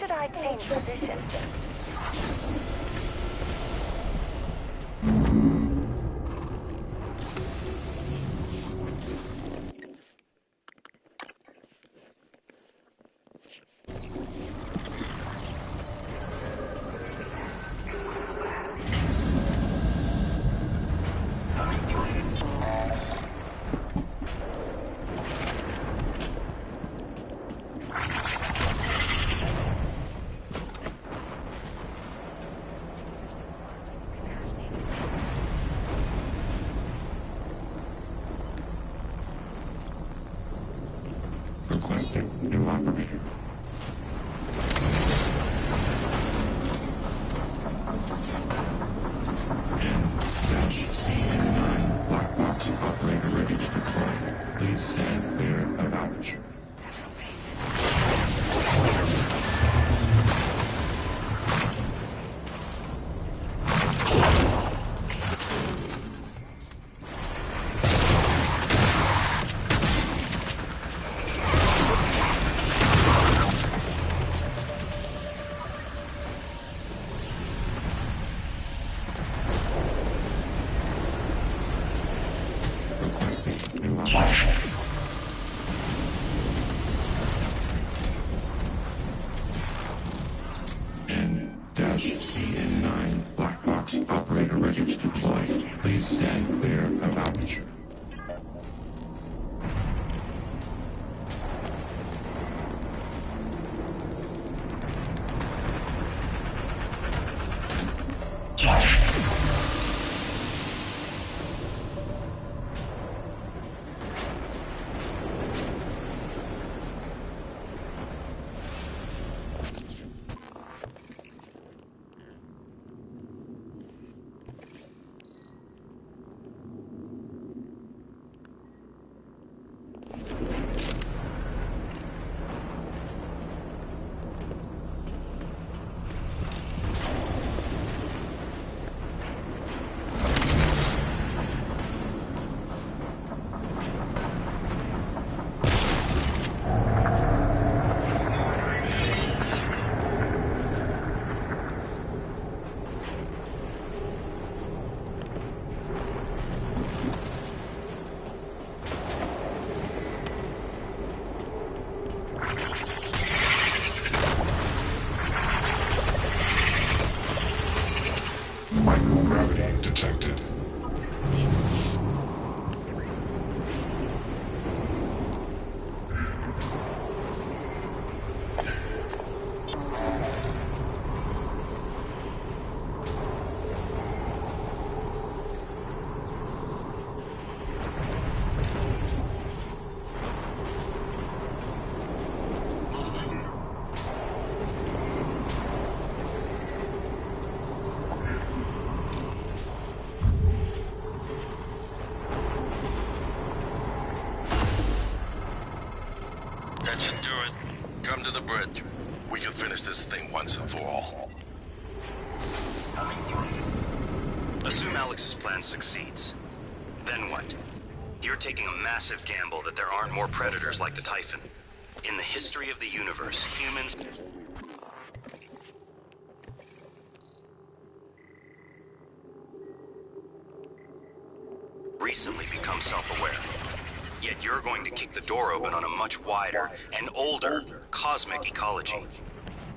Should I change position? Requesting new operator. N-CN9 black box operator ready to deploy. Please stand clear of aperture. Microgravity detected. That should do it. Come to the bridge. We can finish this thing once and for all. Assume Alex's plan succeeds. Then what? You're taking a massive gamble that there aren't more predators like the Typhon. In the history of the universe, humans... recently become self-aware. Yet you're going to kick the door open on a much wider and older cosmic ecology.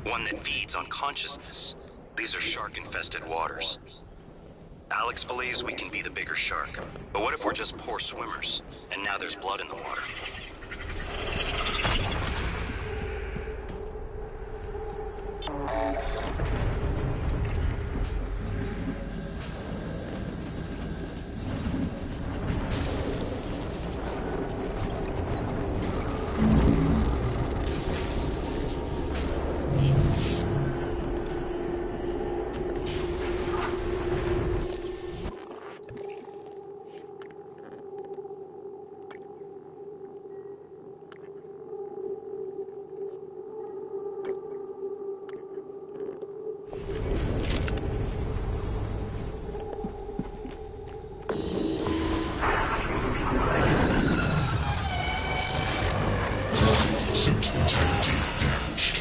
One that feeds on consciousness. These are shark-infested waters. Alex believes we can be the bigger shark. But what if we're just poor swimmers, and now there's blood in the water? Suit integrity damaged.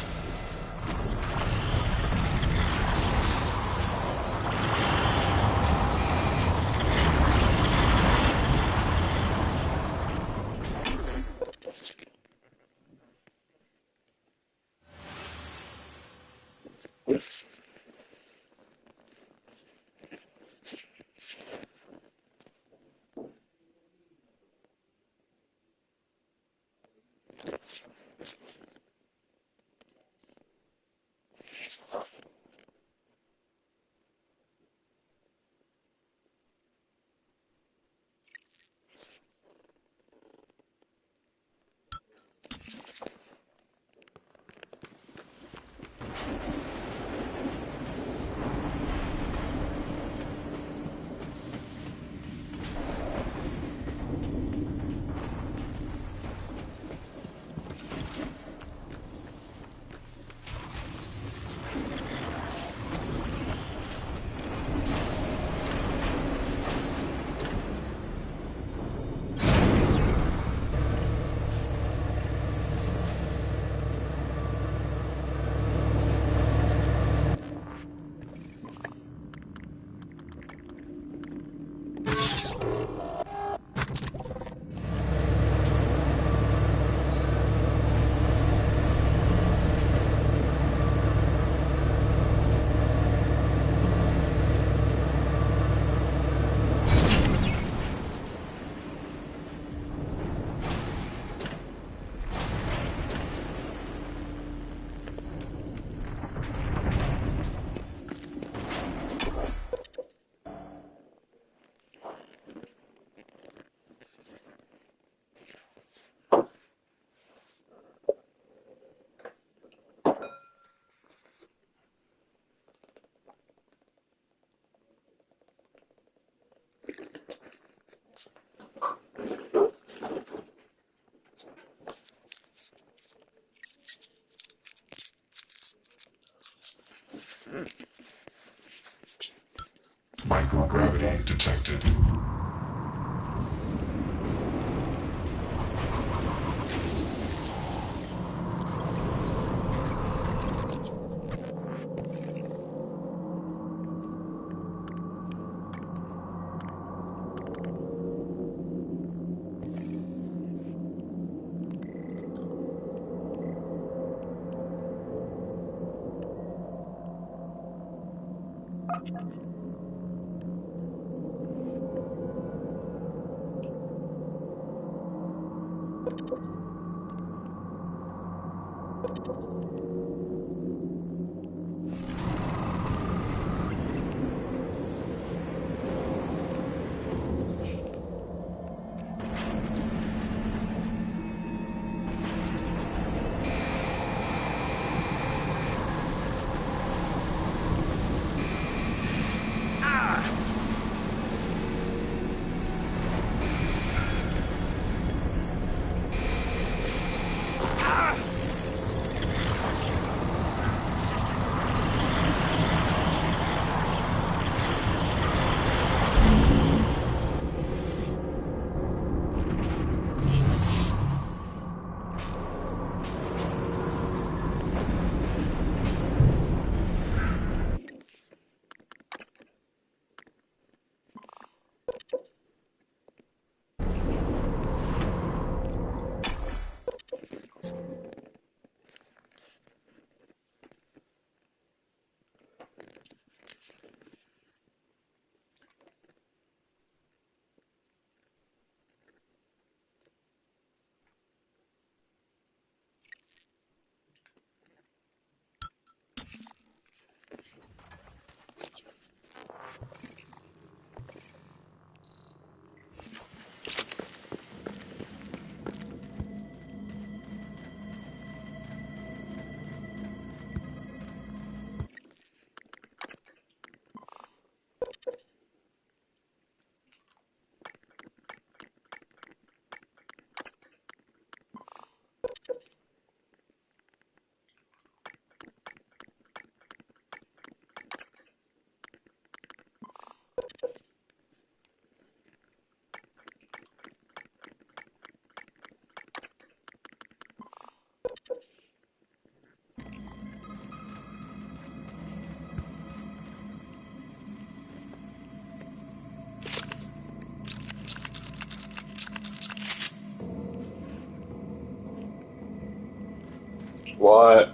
Microgravity detected. What?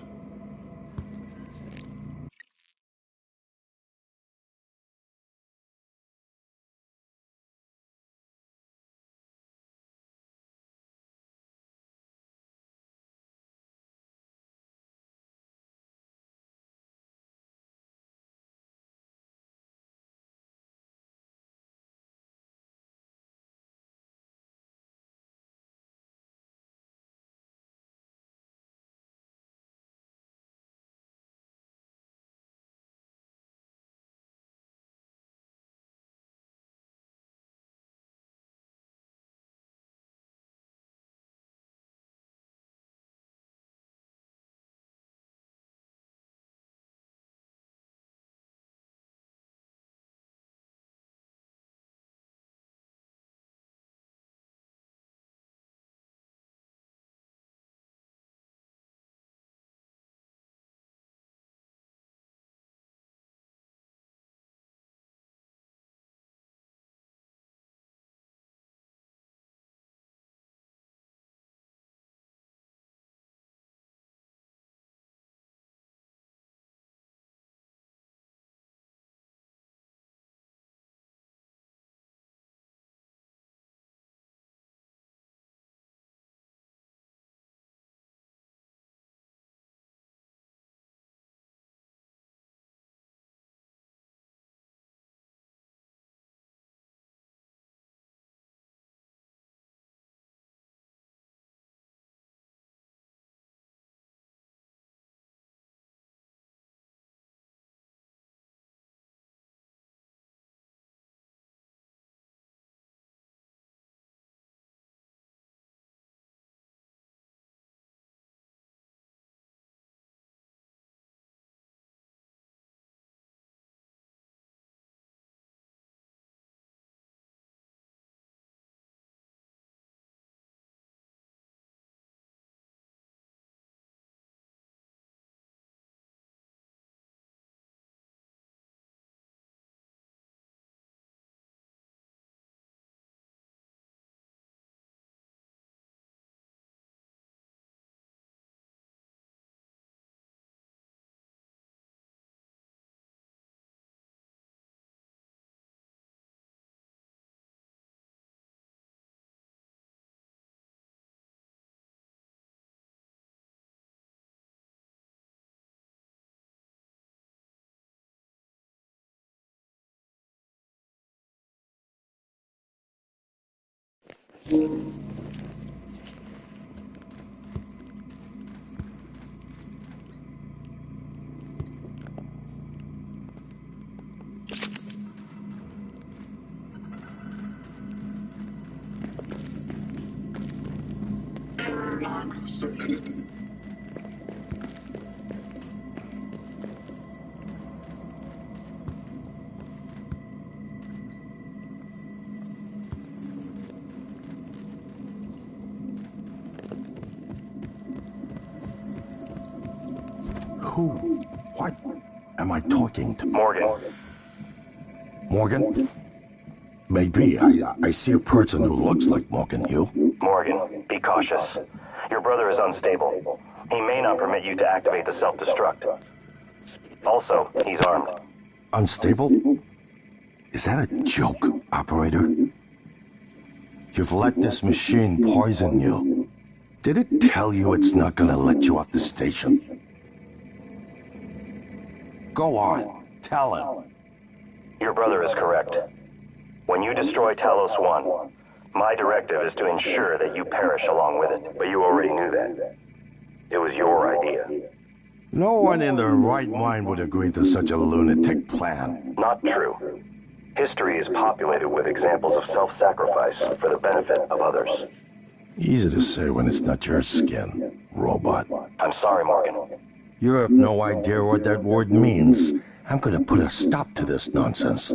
Lock submitted. Who? What am I talking to? Morgan. Morgan? Maybe. I see a person who looks like Morgan Hill. Morgan, be cautious. Your brother is unstable. He may not permit you to activate the self-destruct. Also, he's armed. Unstable? Is that a joke, operator? You've let this machine poison you. Did it tell you it's not gonna let you off the station? Go on, tell him. Your brother is correct. When you destroy Talos 1, my directive is to ensure that you perish along with it. But you already knew that. It was your idea. No one in their right mind would agree to such a lunatic plan. Not true. History is populated with examples of self-sacrifice for the benefit of others. Easy to say when it's not your skin, robot. I'm sorry, Morgan. You have no idea what that word means. I'm gonna put a stop to this nonsense.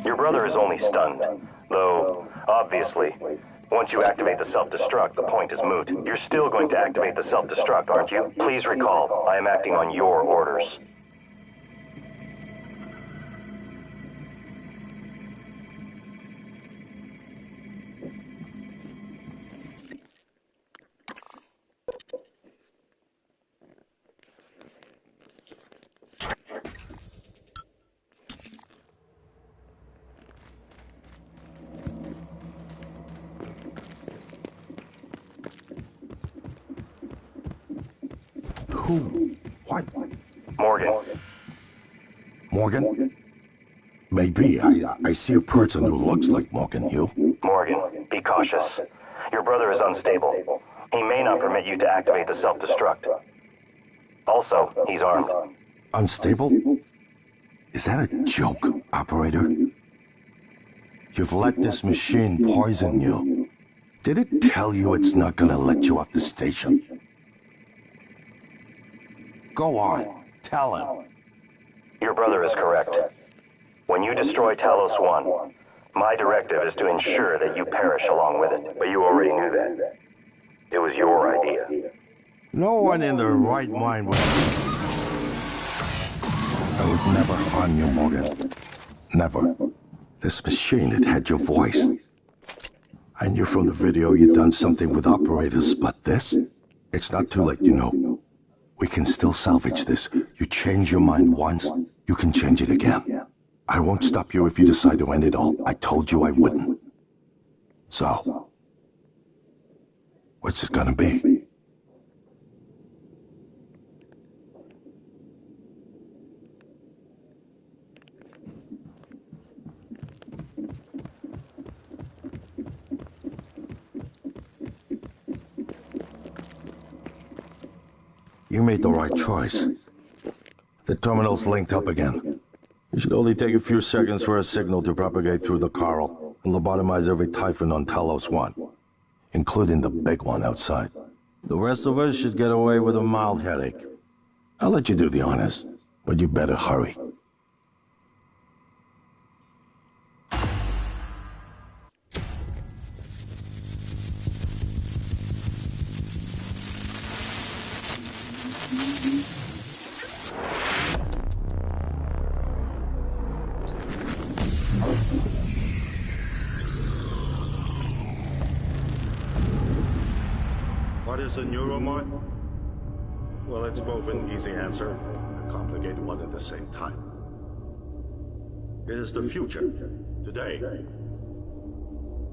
Your brother is only stunned, though, obviously, once you activate the self-destruct, the point is moot. You're still going to activate the self-destruct, aren't you? Please recall, I am acting on your orders. Who? What? Morgan. Morgan? Maybe. I see a person who looks like Morgan Hill. Morgan, be cautious. Your brother is unstable. He may not permit you to activate the self-destruct. Also, he's armed. Unstable? Is that a joke, operator? You've let this machine poison you. Did it tell you it's not gonna let you off the station? Go on, tell him. Your brother is correct. When you destroy Talos 1, my directive is to ensure that you perish along with it. But you already knew that. It was your idea. No one in their right mind would... I would never harm you, Morgan. Never. This machine, it had your voice. I knew from the video you'd done something with operators, but this? It's not too late, you know. We can still salvage this. You change your mind once, you can change it again. I won't stop you if you decide to end it all. I told you I wouldn't. So, what's it gonna be? You made the right choice. The terminal's linked up again. It should only take a few seconds for a signal to propagate through the Coral and lobotomize every Typhon on Talos 1, including the big one outside. The rest of us should get away with a mild headache. I'll let you do the honors, but you better hurry. What is a neuromod? Well, it's both an easy answer and a complicated one at the same time. It is the future, today.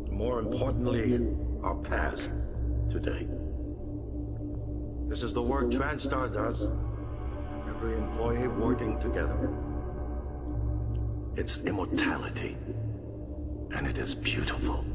More importantly, our past, today. This is the work TranStar does every employee working together. It's immortality. And it is beautiful.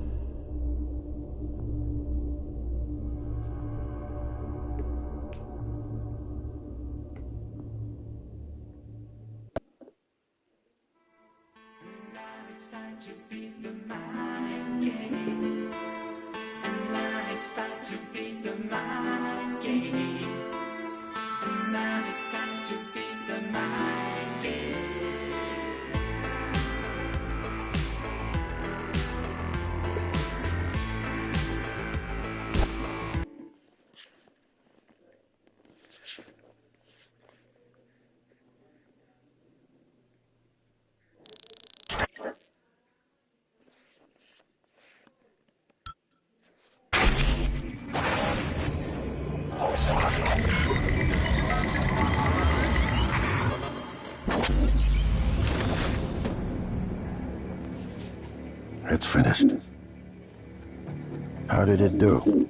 It's finished. How did it do?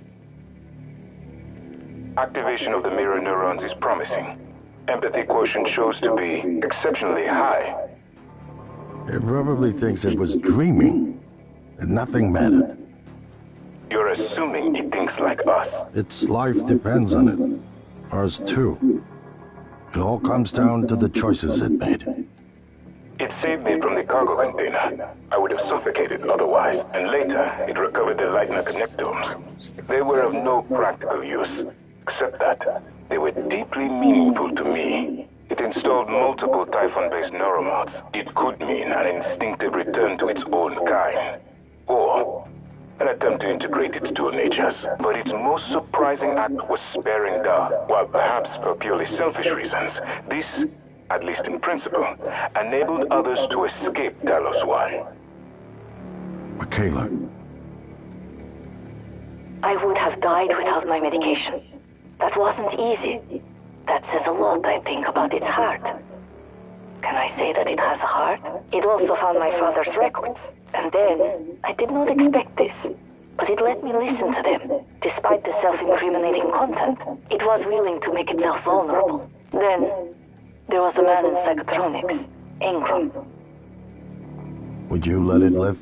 Activation of the mirror neurons is promising. Empathy quotient shows to be exceptionally high. It probably thinks it was dreaming, and nothing mattered. You're assuming it thinks like us. Its life depends on it. Ours too. It all comes down to the choices it made. It saved me from the cargo container. I would have suffocated otherwise. And later, it recovered the Leitner connectomes. They were of no practical use, except that they were deeply meaningful to me. It installed multiple Typhon-based neuromods. It could mean an instinctive return to its own kind. Or an attempt to integrate its dual natures. But its most surprising act was sparing Da. While perhaps for purely selfish reasons, this, at least in principle, enabled others to escape Talos 1. Michaela. I would have died without my medication. That wasn't easy. That says a lot, I think, about its heart. Can I say that it has a heart? It also found my father's records. And then, I did not expect this, but it let me listen to them. Despite the self-incriminating content, it was willing to make itself vulnerable. Then, there was a man in psychotronics, Ingram. Would you let it live?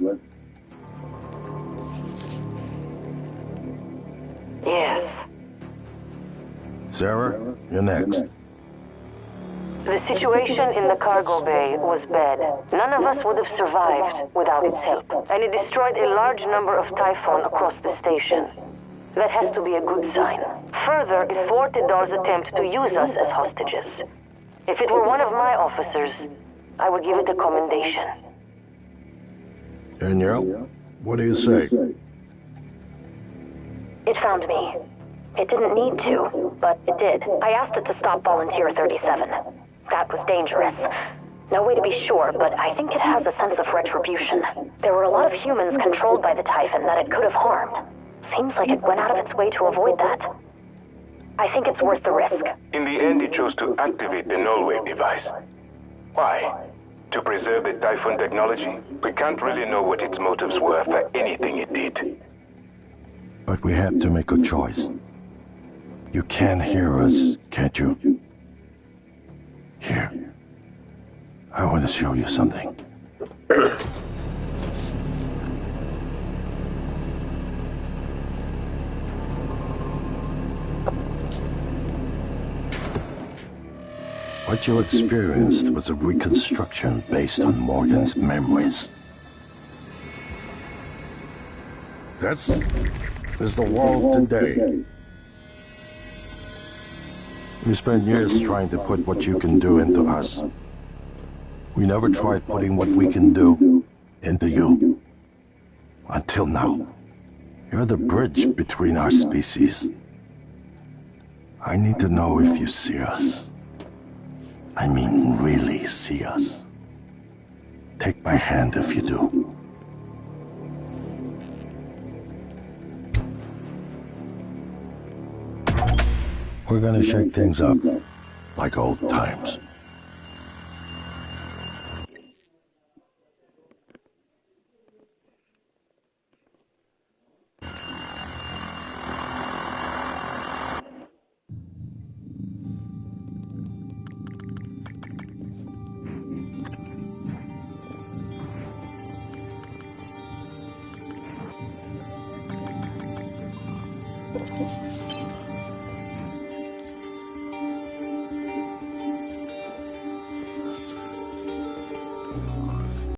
Yes. Sarah, you're next. The situation in the cargo bay was bad. None of us would have survived without its help, and it destroyed a large number of Typhon across the station. That has to be a good sign. Further, it thwarted Dar's attempt to use us as hostages. If it were one of my officers, I would give it a commendation. Danielle, what do you say? It found me. It didn't need to, but it did. I asked it to stop Volunteer 37. That was dangerous. No way to be sure, but I think it has a sense of retribution. There were a lot of humans controlled by the Typhon that it could have harmed. Seems like it went out of its way to avoid that. I think it's worth the risk. In the end, it chose to activate the null-wave device. Why? To preserve the Typhon technology? We can't really know what its motives were for anything it did. But we have to make a choice. You can hear us, can't you? Here. I want to show you something. What you experienced was a reconstruction based on Morgan's memories. This is the world today. We spent years trying to put what you can do into us. We never tried putting what we can do into you. Until now. You're the bridge between our species. I need to know if you see us. I mean, really see us. Take my hand if you do. We're gonna shake things up, like old times.